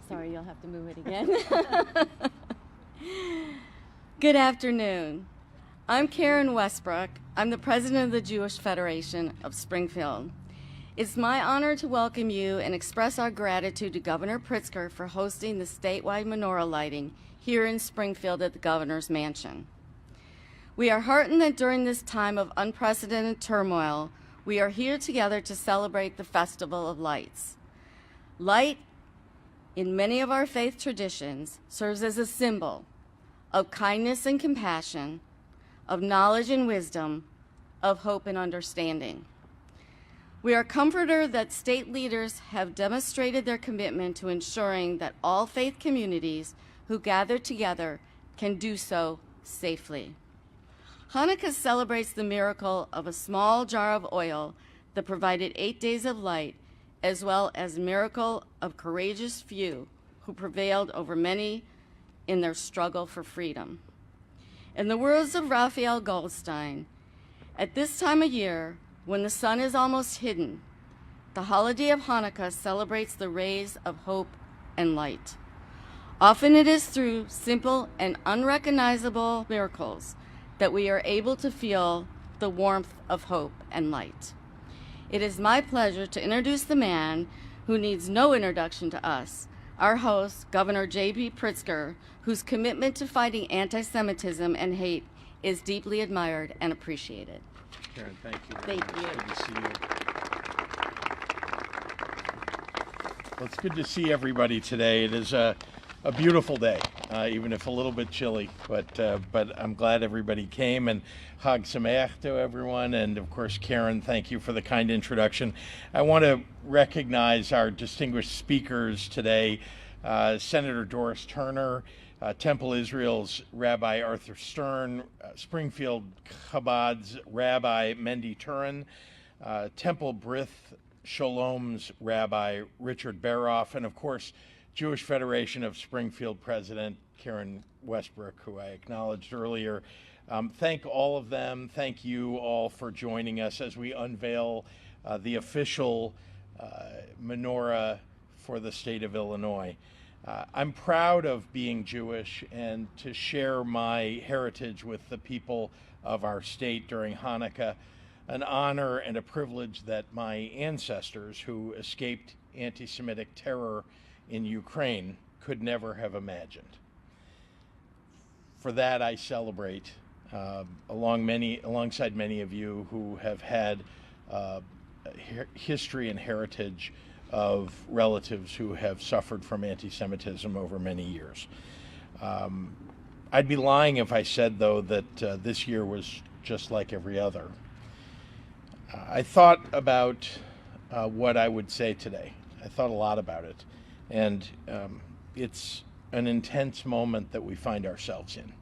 Sorry, you'll have to move it again. Good afternoon. I'm Karen Westbrook. I'm the president of the Jewish Federation of Springfield. It's my honor to welcome you and express our gratitude to Governor Pritzker for hosting the statewide menorah lighting here in Springfield at the Governor's Mansion. We are heartened that during this time of unprecedented turmoil, we are here together to celebrate the Festival of Lights. Light, in many of our faith traditions, serves as a symbol of kindness and compassion, of knowledge and wisdom, of hope and understanding. We are comforted that state leaders have demonstrated their commitment to ensuring that all faith communities who gather together can do so safely. Hanukkah celebrates the miracle of a small jar of oil that provided 8 days of light, as well as a miracle of courageous few who prevailed over many in their struggle for freedom. In the words of Raphael Goldstein, at this time of year, when the sun is almost hidden, the holiday of Hanukkah celebrates the rays of hope and light. Often it is through simple and unrecognizable miracles that we are able to feel the warmth of hope and light. It is my pleasure to introduce the man who needs no introduction to us, our host, Governor J.B. Pritzker, whose commitment to fighting anti-Semitism and hate is deeply admired and appreciated. Karen, thank you. Thank you. Good to see you. Well, it's good to see everybody today. It is a beautiful day, even if a little bit chilly, but I'm glad everybody came, and Chag Sameach to everyone, and of course, Karen, thank you for the kind introduction. I want to recognize our distinguished speakers today, Senator Doris Turner, Temple Israel's Rabbi Arthur Stern, Springfield Chabad's Rabbi Mendy Turin, Temple Brith Shalom's Rabbi Richard Baroff, and of course, Jewish Federation of Springfield President Karen Westbrook, who I acknowledged earlier. Thank all of them. Thank you all for joining us as we unveil the official menorah for the state of Illinois. I'm proud of being Jewish and to share my heritage with the people of our state during Hanukkah, an honor and a privilege that my ancestors who escaped anti-Semitic terror in Ukraine could never have imagined. For that, I celebrate alongside many of you who have had history and heritage of relatives who have suffered from anti-Semitism over many years. I'd be lying if I said, though, that this year was just like every other. I thought about what I would say today. I thought a lot about it. And it's an intense moment that we find ourselves in.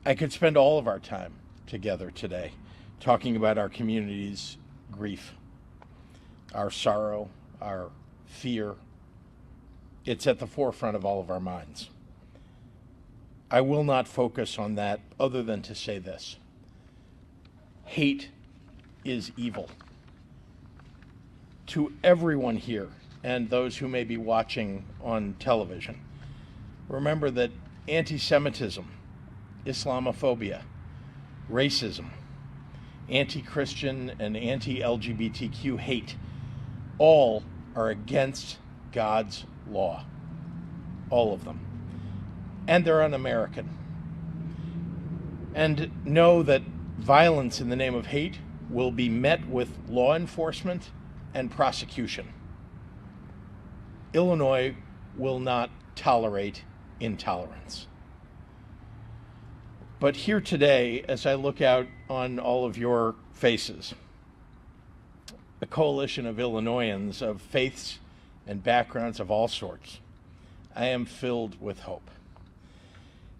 I could spend all of our time together today talking about our community's grief, our sorrow, our fear. It's at the forefront of all of our minds. I will not focus on that other than to say this. Hate is evil. To everyone here, and those who may be watching on television, remember that anti-Semitism, Islamophobia, racism, anti-Christian and anti-LGBTQ hate, all are against God's law. All of them. And they're un-American. And know that violence in the name of hate will be met with law enforcement and prosecution. Illinois will not tolerate intolerance. But here today, as I look out on all of your faces, a coalition of Illinoisans of faiths and backgrounds of all sorts, I am filled with hope.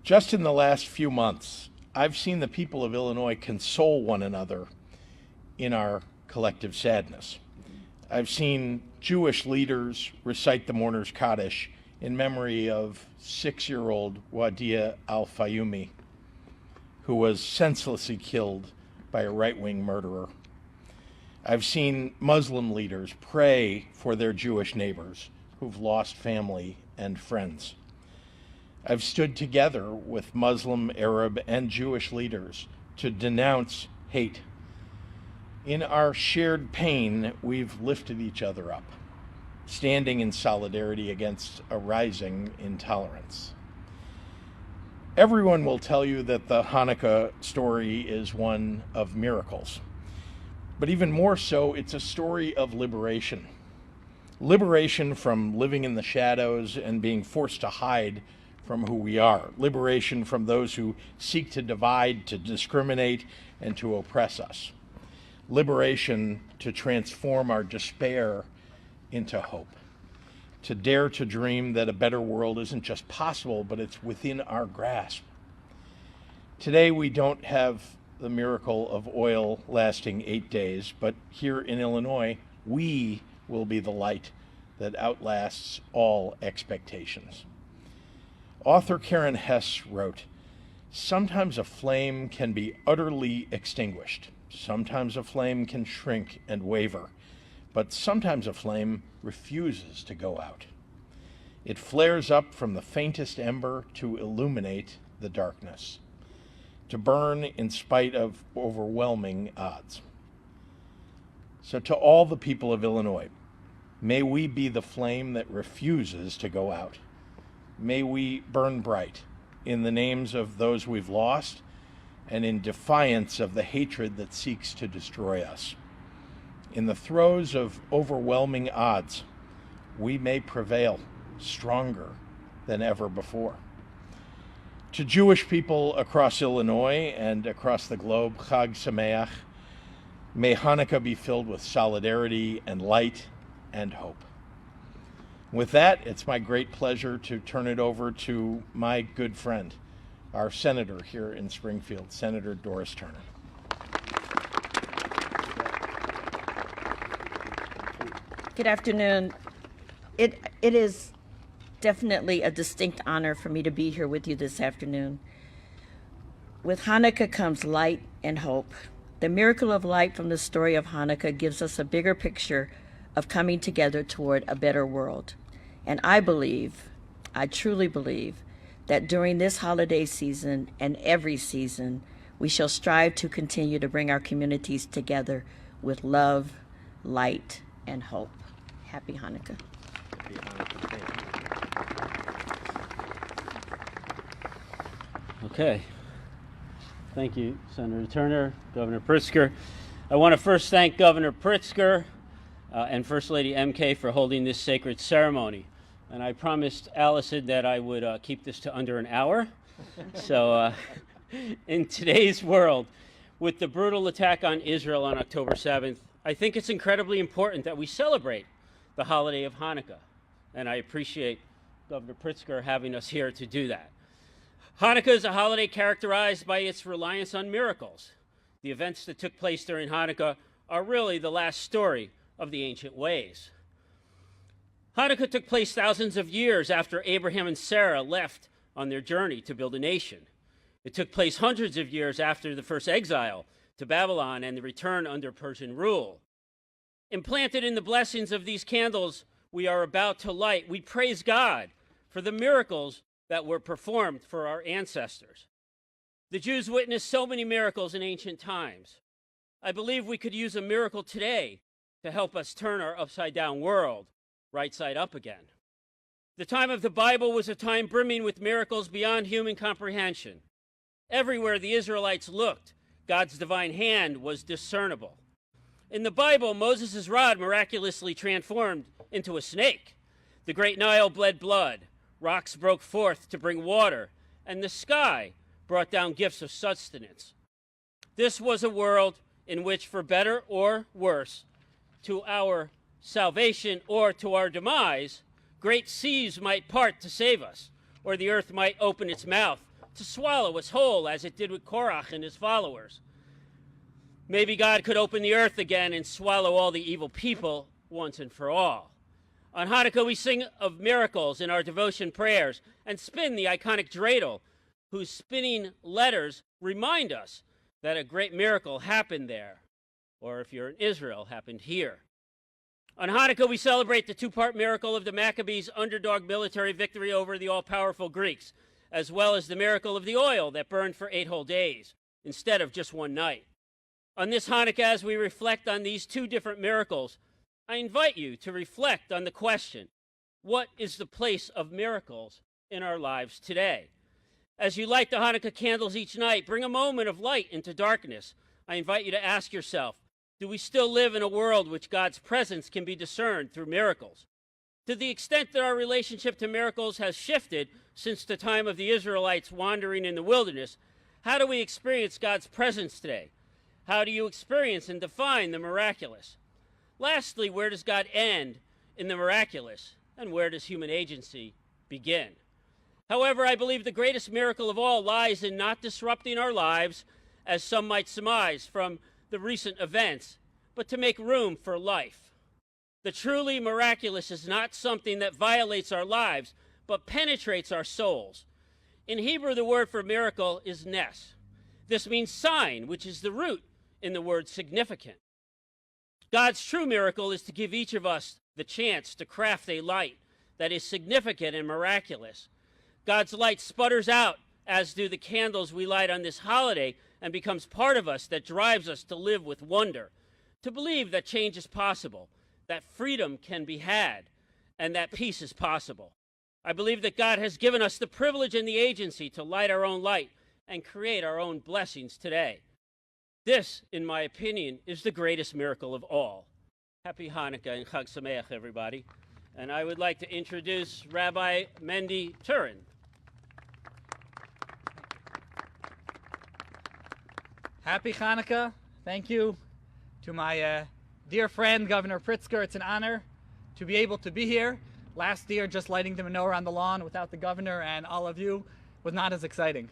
Just in the last few months, I've seen the people of Illinois console one another in our collective sadness. I've seen Jewish leaders recite the Mourner's Kaddish in memory of 6-year-old Wadia al-Fayumi, who was senselessly killed by a right-wing murderer. I've seen Muslim leaders pray for their Jewish neighbors who've lost family and friends. I've stood together with Muslim, Arab, and Jewish leaders to denounce hate. In our shared pain, we've lifted each other up, standing in solidarity against a rising intolerance. Everyone will tell you that the Hanukkah story is one of miracles. But even more so, it's a story of liberation. Liberation from living in the shadows and being forced to hide from who we are. Liberation from those who seek to divide, to discriminate, and to oppress us. Liberation to transform our despair into hope. To dare to dream that a better world isn't just possible, but it's within our grasp. Today we don't have the miracle of oil lasting 8 days, but here in Illinois, we will be the light that outlasts all expectations. Author Karen Hess wrote, "Sometimes a flame can be utterly extinguished. Sometimes a flame can shrink and waver, but sometimes a flame refuses to go out. It flares up from the faintest ember to illuminate the darkness, to burn in spite of overwhelming odds." So to all the people of Illinois, may we be the flame that refuses to go out. May we burn bright in the names of those we've lost and in defiance of the hatred that seeks to destroy us. In the throes of overwhelming odds, we may prevail stronger than ever before. To Jewish people across Illinois and across the globe, Chag Sameach, may Hanukkah be filled with solidarity and light and hope. With that, it's my great pleasure to turn it over to my good friend, our senator here in Springfield, Senator Doris Turner. Good afternoon. It is definitely a distinct honor for me to be here with you this afternoon. With Hanukkah comes light and hope. The miracle of light from the story of Hanukkah gives us a bigger picture of coming together toward a better world. And I truly believe, that during this holiday season and every season, we shall strive to continue to bring our communities together with love, light, and hope. Happy Hanukkah. Happy Hanukkah. Okay. Thank you, Senator Turner, Governor Pritzker. I want to first thank Governor Pritzker and First Lady MK for holding this sacred ceremony. And I promised Allison that I would keep this to under an hour. So in today's world, with the brutal attack on Israel on October 7th, I think it's incredibly important that we celebrate the holiday of Hanukkah. And I appreciate Governor Pritzker having us here to do that. Hanukkah is a holiday characterized by its reliance on miracles. The events that took place during Hanukkah are really the last story of the ancient ways. Hanukkah took place thousands of years after Abraham and Sarah left on their journey to build a nation. It took place hundreds of years after the first exile to Babylon and the return under Persian rule. Implanted in the blessings of these candles we are about to light, we praise God for the miracles that were performed for our ancestors. The Jews witnessed so many miracles in ancient times. I believe we could use a miracle today to help us turn our upside-down world right side up again. The time of the Bible was a time brimming with miracles beyond human comprehension. Everywhere the Israelites looked, God's divine hand was discernible. In the Bible, Moses' rod miraculously transformed into a snake. The great Nile bled blood. Rocks broke forth to bring water, and the sky brought down gifts of sustenance. This was a world in which, for better or worse, to our salvation or to our demise, great seas might part to save us, or the earth might open its mouth to swallow us whole, as it did with Korach and his followers. Maybe God could open the earth again and swallow all the evil people once and for all. On Hanukkah, we sing of miracles in our devotion prayers and spin the iconic dreidel, whose spinning letters remind us that a great miracle happened there, or if you're in Israel, happened here. On Hanukkah, we celebrate the two-part miracle of the Maccabees' underdog military victory over the all-powerful Greeks, as well as the miracle of the oil that burned for 8 whole days, instead of just one night. On this Hanukkah, as we reflect on these two different miracles, I invite you to reflect on the question, what is the place of miracles in our lives today? As you light the Hanukkah candles each night, bring a moment of light into darkness. I invite you to ask yourself, do we still live in a world which God's presence can be discerned through miracles? To the extent that our relationship to miracles has shifted since the time of the Israelites wandering in the wilderness, how do we experience God's presence today? How do you experience and define the miraculous? Lastly, where does God end in the miraculous, and where does human agency begin? However, I believe the greatest miracle of all lies in not disrupting our lives, as some might surmise from the recent events, but to make room for life. The truly miraculous is not something that violates our lives, but penetrates our souls. In Hebrew, the word for miracle is nes. This means sign, which is the root in the word significant. God's true miracle is to give each of us the chance to craft a light that is significant and miraculous. God's light sputters out, as do the candles we light on this holiday, and becomes part of us that drives us to live with wonder, to believe that change is possible, that freedom can be had, and that peace is possible. I believe that God has given us the privilege and the agency to light our own light and create our own blessings today. This, in my opinion, is the greatest miracle of all. Happy Hanukkah and Chag Sameach, everybody. And I would like to introduce Rabbi Mendy Turin. Happy Hanukkah. Thank you to my dear friend, Governor Pritzker. It's an honor to be able to be here. Last year, just lighting the menorah on the lawn without the governor and all of you was not as exciting.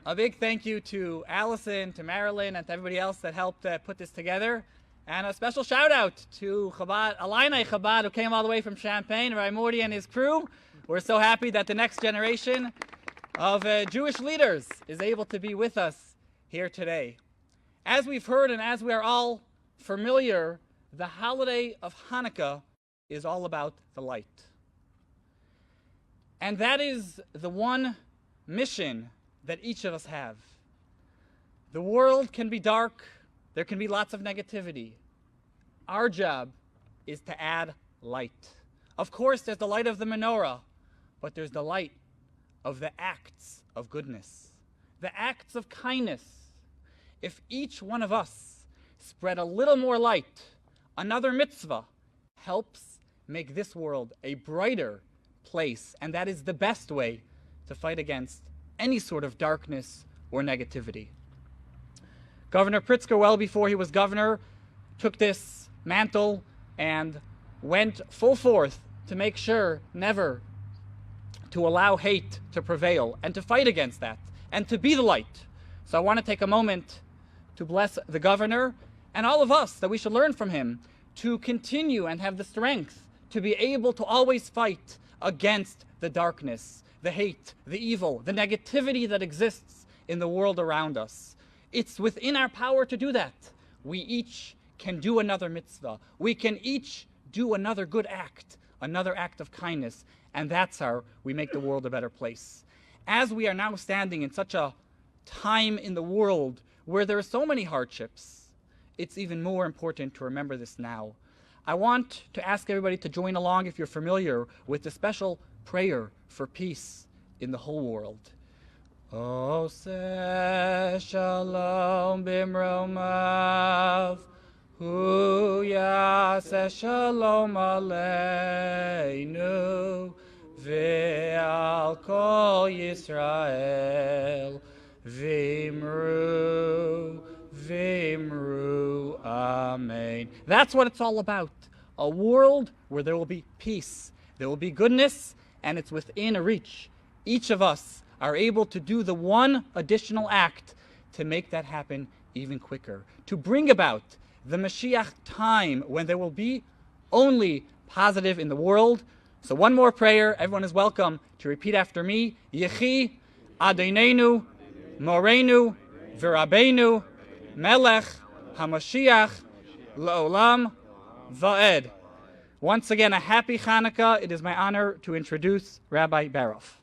A big thank you to Allison, to Marilyn, and to everybody else that helped put this together. And a special shout out to Chabad, Illini Chabad, who came all the way from Champaign, Rabbi Morty and his crew. We're so happy that the next generation of Jewish leaders is able to be with us here today. As we've heard and as we are all familiar, the holiday of Hanukkah is all about the light. And that is the one mission that each of us have. The world can be dark. There can be lots of negativity. Our job is to add light. Of course, there's the light of the menorah, but there's the light of the acts of goodness, the acts of kindness. If each one of us spread a little more light, another mitzvah helps make this world a brighter place, and that is the best way to fight against any sort of darkness or negativity. Governor Pritzker, well before he was governor, took this mantle and went full forth to make sure never to allow hate to prevail and to fight against that and to be the light. So I want to take a moment to bless the governor and all of us that we should learn from him to continue and have the strength to be able to always fight against the darkness, the hate, the evil, the negativity that exists in the world around us. It's within our power to do that. We each can do another mitzvah. We can each do another good act, another act of kindness, and that's how we make the world a better place. As we are now standing in such a time in the world where there are so many hardships, it's even more important to remember this now. I want to ask everybody to join along if you're familiar with the special prayer for peace in the whole world. Oseh shalom bimromav, hu yaseh shalom aleinu, ve'al kol Yisrael, v'imru, v'imru, amen. That's what it's all about. A world where there will be peace, there will be goodness, and it's within reach. Each of us are able to do the one additional act to make that happen even quicker, to bring about the Mashiach time when there will be only positive in the world. So one more prayer. Everyone is welcome to repeat after me. Yechi Adonenu Morenu V'Rabbeinu Melech HaMashiach L'Olam Va'ed. Once again, a happy Hanukkah. It is my honor to introduce Rabbi Baroff.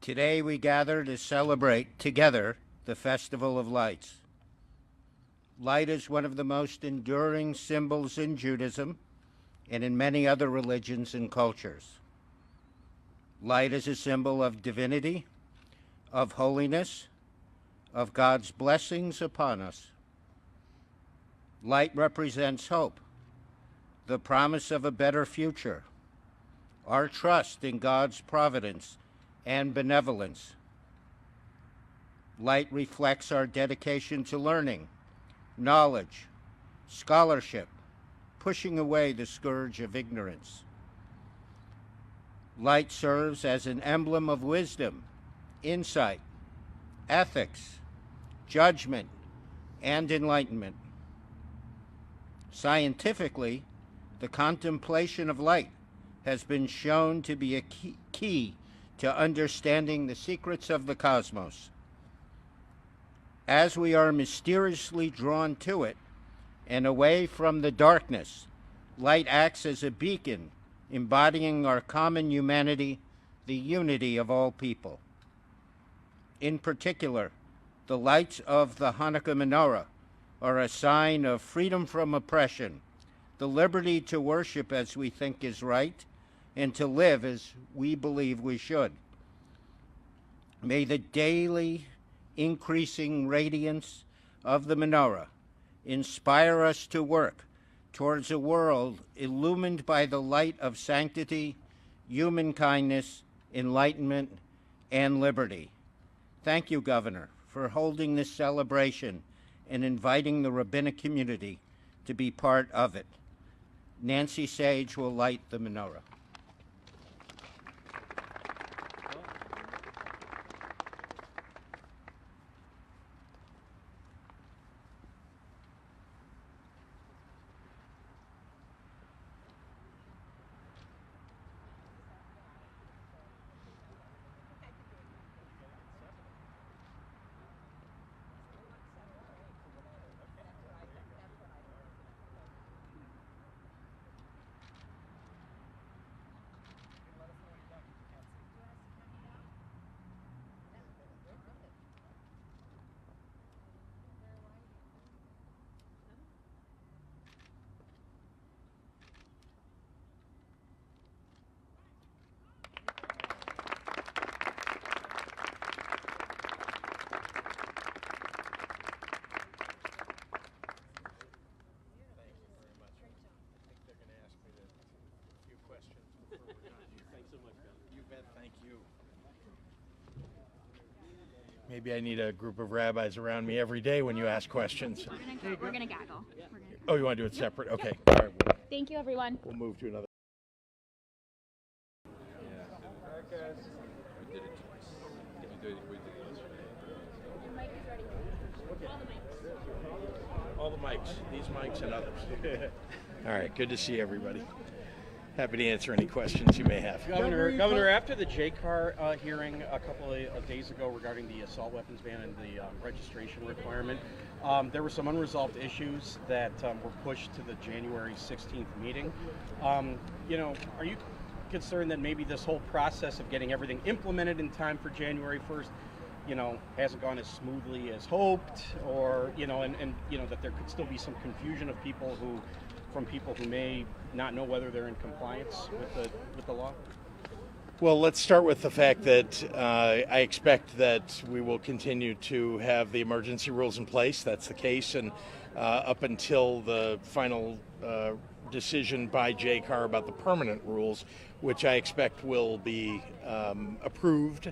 Today we gather to celebrate together the Festival of Lights. Light is one of the most enduring symbols in Judaism and in many other religions and cultures. Light is a symbol of divinity, of holiness, of God's blessings upon us. Light represents hope, the promise of a better future, our trust in God's providence and benevolence. Light reflects our dedication to learning, knowledge, scholarship, pushing away the scourge of ignorance. Light serves as an emblem of wisdom, insight, ethics, judgment, and enlightenment. Scientifically, the contemplation of light has been shown to be a key to understanding the secrets of the cosmos. As we are mysteriously drawn to it and away from the darkness, light acts as a beacon, embodying our common humanity, the unity of all people. In particular, the lights of the Hanukkah Menorah are a sign of freedom from oppression, the liberty to worship as we think is right, and to live as we believe we should. May the daily increasing radiance of the menorah inspire us to work towards a world illumined by the light of sanctity, human kindness, enlightenment, and liberty. Thank you, Governor, for holding this celebration and inviting the rabbinic community to be part of it. Nancy Sage will light the menorah. Maybe I need a group of rabbis around me every day when you ask questions. We're gonna gaggle. Oh, you want to do it separate? Okay. All right. Thank you, everyone. We'll move to another. All the mics, these mics and others. All right, good to see everybody. Happy to answer any questions you may have. Governor, after the JCAR hearing a couple of days ago regarding the assault weapons ban and the registration requirement, there were some unresolved issues that were pushed to the January 16th meeting. You know, are you concerned that maybe this whole process of getting everything implemented in time for January 1st, you know, hasn't gone as smoothly as hoped, or, you know, and you know, that there could still be some confusion of people who may not know whether they're in compliance with the law? Well, let's start with the fact that I expect that we will continue to have the emergency rules in place. That's the case, and up until the final decision by JCAR about the permanent rules, which I expect will be approved,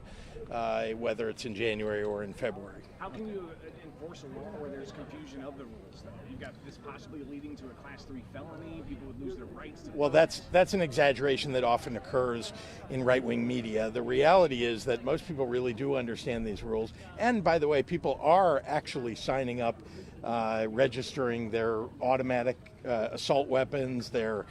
whether it's in January or in February. How can you enforce a law where there's confusion of the rules, though? You've got this possibly leading to a Class 3 felony. People would lose their rights to Well, that's an exaggeration that often occurs in right-wing media. The reality is that most people really do understand these rules. And by the way, people are actually signing up, registering their automatic assault weapons, their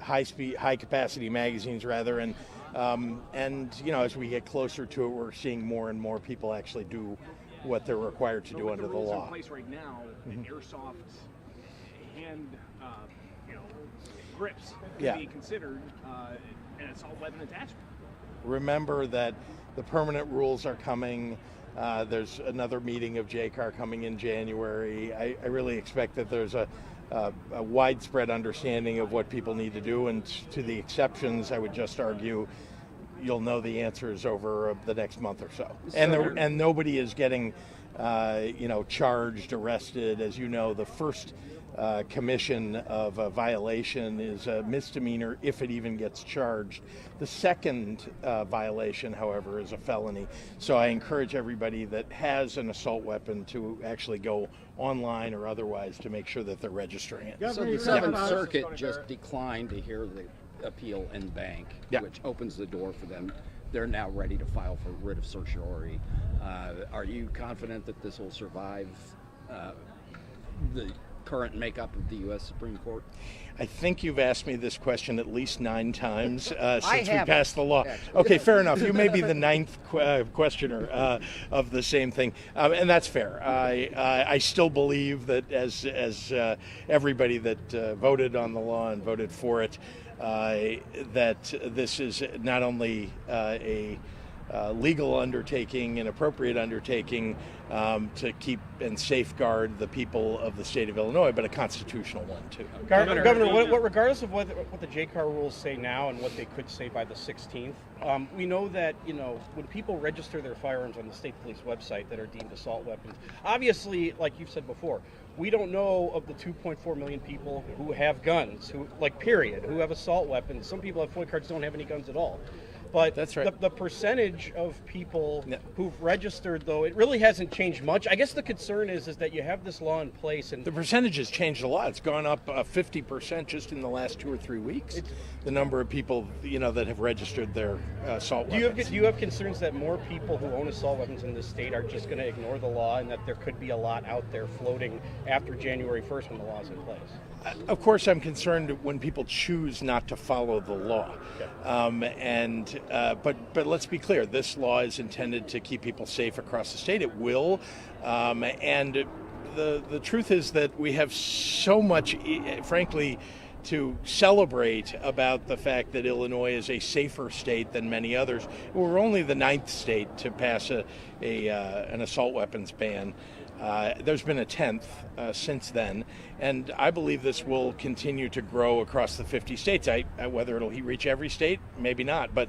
high capacity magazines rather, and as we get closer to it, we're seeing more and more people actually do what they're required to do under the law. In place right now, an airsoft hand, grips can be considered an assault weapon attachment. Remember that the permanent rules are coming. There's another meeting of JCAR coming in January. I really expect that there's a widespread understanding of what people need to do, and to the exceptions, I would just argue you'll know the answers over the next month or so. And nobody is getting charged, arrested. As you know, the first commission of a violation is a misdemeanor if it even gets charged. The second violation, however, is a felony. So I encourage everybody that has an assault weapon to actually go online or otherwise to make sure that they're registering it. So the Seventh Circuit just declined to hear the appeal in bank, which opens the door for them. They're now ready to file for writ of certiorari. Are you confident that this will survive the current makeup of the U.S. Supreme Court? I think you've asked me this question at least 9 times since we haven't, passed the law. actually. Okay, fair enough. You may be the 9th questioner of the same thing, and that's fair. I still believe that as everybody that voted on the law and voted for it, that this is not only a legal undertaking, an appropriate undertaking to keep and safeguard the people of the state of Illinois, but a constitutional one too. Governor, regardless of what the JCAR rules say now and what they could say by the 16th, we know that when people register their firearms on the state police website that are deemed assault weapons, obviously, like you've said before, we don't know of the 2.4 million people who have guns, who have assault weapons. Some people have FOIA cards, don't have any guns at all. But that's right. The percentage of people who've registered, though, it really hasn't changed much. I guess the concern is that you have this law in place, and the percentage has changed a lot. It's gone up 50% just in the last 2 or 3 weeks. The number of people that have registered their assault weapons. Do you have concerns that more people who own assault weapons in this state are just going to ignore the law, and that there could be a lot out there floating after January 1st when the law's in place? Of course, I'm concerned when people choose not to follow the law. But let's be clear, this law is intended to keep people safe across the state. It will. And the truth is that we have so much, frankly, to celebrate about the fact that Illinois is a safer state than many others. We're only the 9th state to pass an assault weapons ban. There's been a 10th since then, and I believe this will continue to grow across the 50 states. Whether it'll reach every state, maybe not, but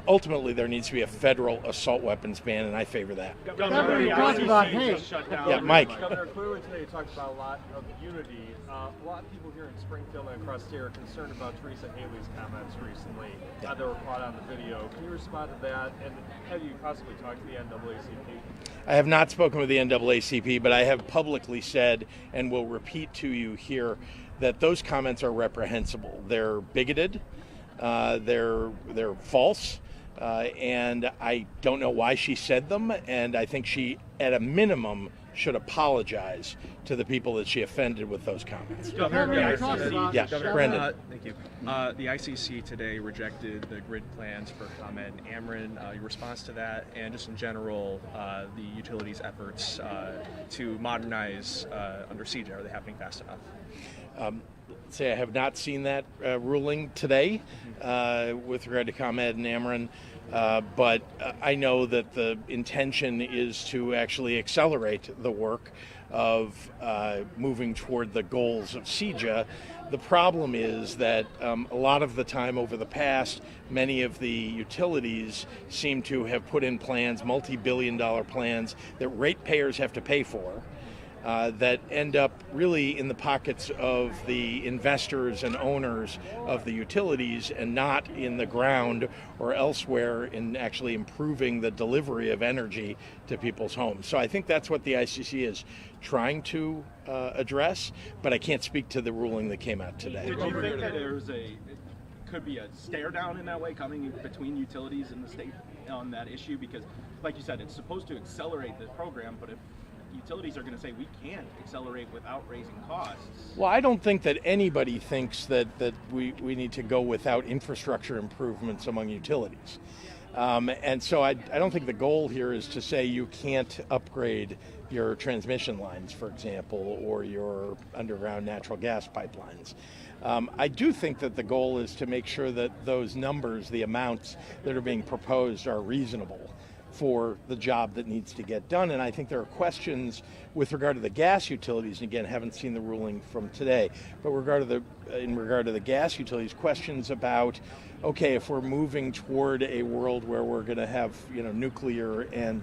ultimately there needs to be a federal assault weapons ban, and I favor that. Governor, you talked about Mike. Governor, clearly today you talked about a lot of unity. A lot of people here in Springfield and across here are concerned about Teresa Haley's comments recently that were caught on the video. Can you respond to that, and have you possibly talked to the NAACP? I have not spoken with the NAACP, but I have publicly said, and will repeat to you here, that those comments are reprehensible. They're bigoted, they're false, and I don't know why she said them, and I think she, at a minimum, should apologize to the people that she offended with those comments. Brendan. Thank you. The ICC today rejected the grid plans for ComEd and Ameren. Your response to that, and just in general, the utilities' efforts to modernize under siege, are they happening fast enough? Say I have not seen that ruling today with regard to ComEd and Ameren. But I know that the intention is to actually accelerate the work of moving toward the goals of CEJA. The problem is that a lot of the time over the past, many of the utilities seem to have put in plans, multi-billion-dollar plans, that ratepayers have to pay for. That end up really in the pockets of the investors and owners of the utilities, and not in the ground or elsewhere in actually improving the delivery of energy to people's homes. So I think that's what the ICC is trying to address, but I can't speak to the ruling that came out today. Did you think that could be a stare down in that way coming between utilities and the state on that issue? Because, like you said, it's supposed to accelerate the program, but if utilities are going to say we can't accelerate without raising costs. Well, I don't think that anybody thinks that we need to go without infrastructure improvements among utilities. And so I don't think the goal here is to say you can't upgrade your transmission lines, for example, or your underground natural gas pipelines. I do think that the goal is to make sure that those numbers, the amounts that are being proposed, are reasonable for the job that needs to get done. And I think there are questions with regard to the gas utilities, and again, haven't seen the ruling from today, but in regard to the gas utilities, questions about, okay, if we're moving toward a world where we're going to have nuclear and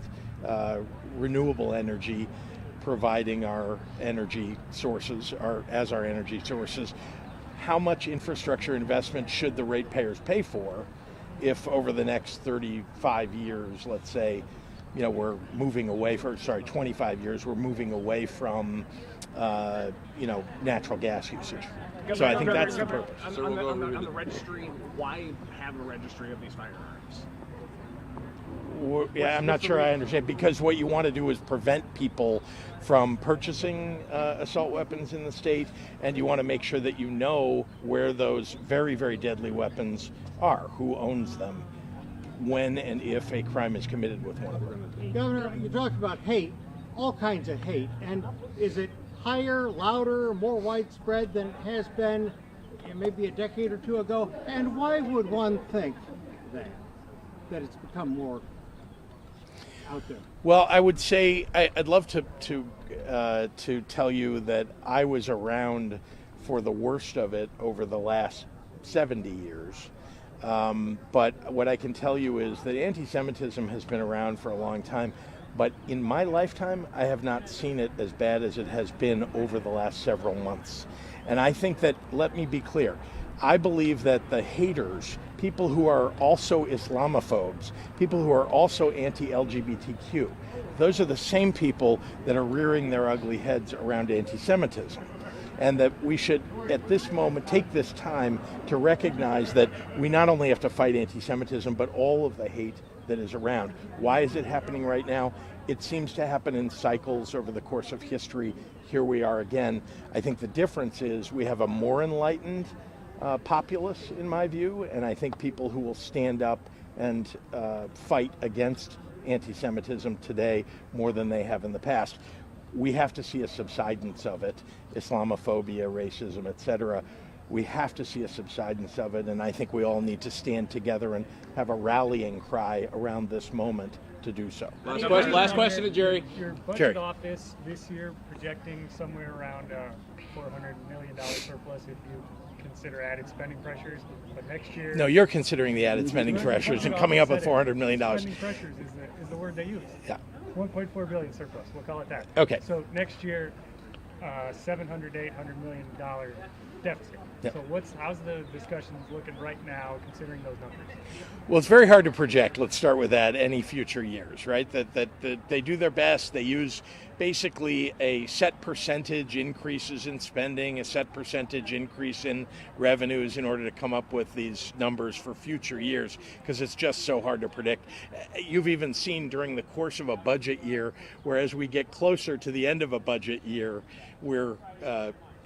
renewable energy providing our energy sources, as our energy sources, how much infrastructure investment should the ratepayers pay for if over the next 35 years, let's say, we're moving away 25 years, we're moving away from, natural gas usage. So I think that's the purpose. On the registry, why have a registry of these firearms? Yeah, I'm not sure I understand, because what you want to do is prevent people from purchasing assault weapons in the state, and you want to make sure that you know where those very, very deadly weapons are, who owns them, when and if a crime is committed with one of them. Governor, you talked about hate, all kinds of hate, and is it higher, louder, more widespread than it has been maybe a decade or two ago? And why would one think that it's become more out there? Well, I would say I'd love to tell you that I was around for the worst of it over the last 70 years. But what I can tell you is that anti-Semitism has been around for a long time. But in my lifetime, I have not seen it as bad as it has been over the last several months. And I think that, let me be clear, I believe that the haters, people who are also Islamophobes, people who are also anti-LGBTQ, those are the same people that are rearing their ugly heads around anti-Semitism. And that we should, at this moment, take this time to recognize that we not only have to fight anti-Semitism, but all of the hate that is around. Why is it happening right now? It seems to happen in cycles over the course of history. Here we are again. I think the difference is we have a more enlightened populace, in my view, and I think people who will stand up and fight against anti-Semitism today more than they have in the past. We have to see a subsidence of it, Islamophobia, racism, etc. We have to see a subsidence of it, and I think we all need to stand together and have a rallying cry around this moment to do so. Last question to Jerry. Your budget Jerry. office this year projecting somewhere around $400 million surplus if you consider added spending pressures, but next year... No, you're considering the added spending pressures and coming up with $400 million. Spending pressures is the word they use. Yeah. 1.4 billion surplus, we'll call it that. Okay. So next year, $700 to $800 million deficit. Yep. So how's the discussions looking right now, considering those numbers? Well, it's very hard to project. Let's start with that. Any future years, right? That they do their best. They use basically a set percentage increases in spending, a set percentage increase in revenues in order to come up with these numbers for future years, because it's just so hard to predict. You've even seen during the course of a budget year, where as we get closer to the end of a budget year, we're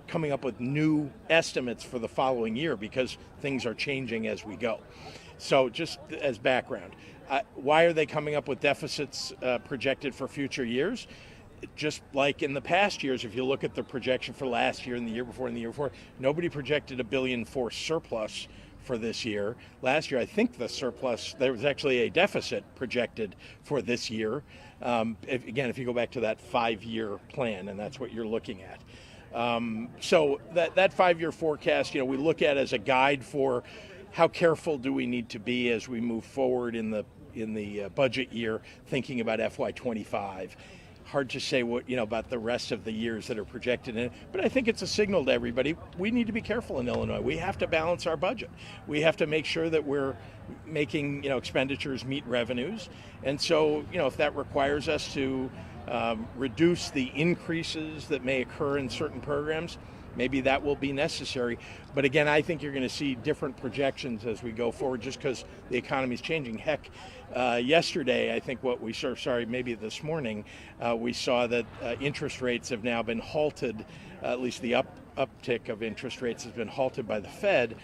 coming up with new estimates for the following year because things are changing as we go. So just as background, why are they coming up with deficits projected for future years? Just like in the past years, if you look at the projection for last year and the year before and the year before, nobody projected $1 billion for surplus for this year. Last year, I think the surplus, there was actually a deficit projected for this year. If you go back to that 5-year plan, and that's what you're looking at. So that 5-year forecast, we look at as a guide for how careful do we need to be as we move forward in the budget year, thinking about FY25. Hard to say what about the rest of the years that are projected in it, but I think it's a signal to everybody. We need to be careful in Illinois. We have to balance our budget. We have to make sure that we're making expenditures meet revenues, and so if that requires us to reduce the increases that may occur in certain programs, maybe that will be necessary. But again, I think you're going to see different projections as we go forward, just because the economy is changing. Heck, yesterday, I think what we saw, maybe this morning, we saw that interest rates have now been halted, at least the uptick of interest rates has been halted by the Fed.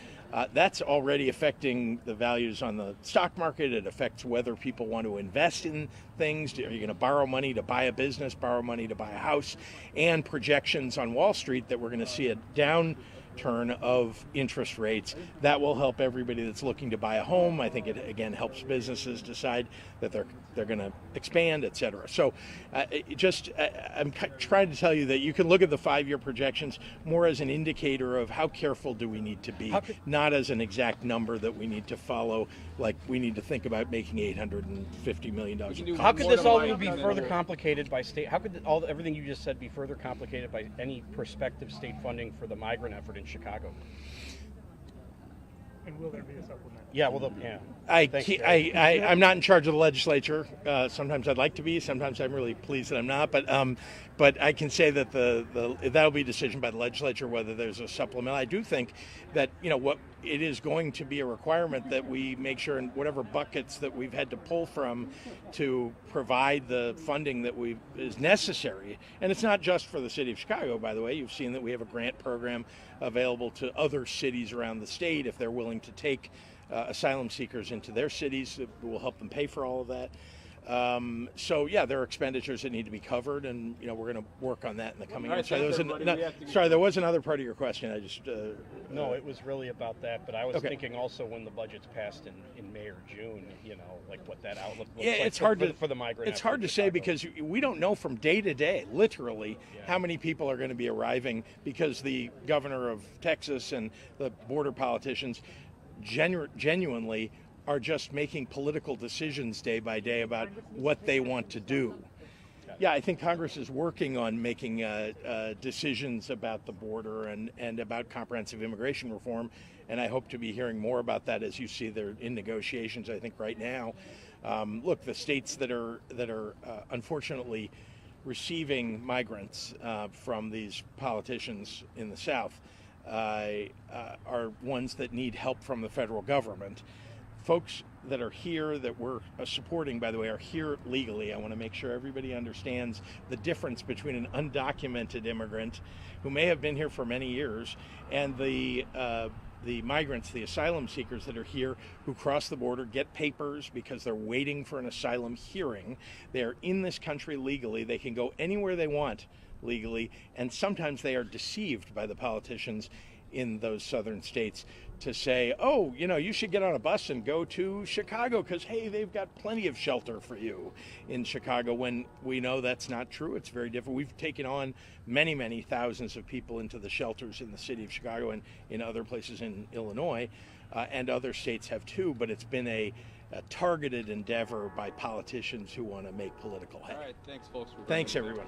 That's already affecting the values on the stock market. It affects whether people want to invest in things. Are you going to borrow money to buy a business, borrow money to buy a house? And projections on Wall Street that we're going to see a downturn of interest rates. That will help everybody that's looking to buy a home. I think it, again, helps businesses decide that they're going to expand, et cetera. So I'm trying to tell you that you can look at the 5-year projections more as an indicator of how careful do we need to be, not as an exact number that we need to follow, like we need to think about making $850 million. How could this all be further complicated by state? How could everything you just said be further complicated by any prospective state funding for the migrant effort in Chicago? And will there be a supplement? Yeah, well, yeah. I'm not in charge of the legislature. Sometimes I'd like to be. Sometimes I'm really pleased that I'm not. But I can say that that'll be a decision by the legislature whether there's a supplement. I do think that what it is going to be a requirement that we make sure in whatever buckets that we've had to pull from to provide the funding that is necessary. And it's not just for the city of Chicago, by the way. You've seen that we have a grant program available to other cities around the state if they're willing to take asylum seekers into their cities. It will help them pay for all of that. So yeah, there are expenditures that need to be covered, and we're going to work on that in the coming years. Sorry, there was another part of your question. I just no, it was really about that. But I was thinking also when the budget's passed in May or June, like what that outlook looks like. It's hard for the migrant. It's hard to say because we don't know from day to day, literally, how many people are going to be arriving, because the governor of Texas and the border politicians genuinely are just making political decisions day by day about what they want to do. Yeah, I think Congress is working on making decisions about the border and about comprehensive immigration reform, and I hope to be hearing more about that as you see they're in negotiations, I think, right now. Look, the states that are unfortunately receiving migrants from these politicians in the South are ones that need help from the federal government. Folks that are here that we're supporting, by the way, are here legally. I want to make sure everybody understands the difference between an undocumented immigrant who may have been here for many years and the migrants, the asylum seekers that are here who cross the border, get papers because they're waiting for an asylum hearing. They're in this country legally. They can go anywhere they want legally, and sometimes they are deceived by the politicians in those southern states to say, oh, you should get on a bus and go to Chicago because, hey, they've got plenty of shelter for you in Chicago, when we know that's not true. It's very different. We've taken on many, many thousands of people into the shelters in the city of Chicago and in other places in Illinois, and other states have too, but it's been a targeted endeavor by politicians who want to make political hay. All right, thanks, folks. Thanks, everyone.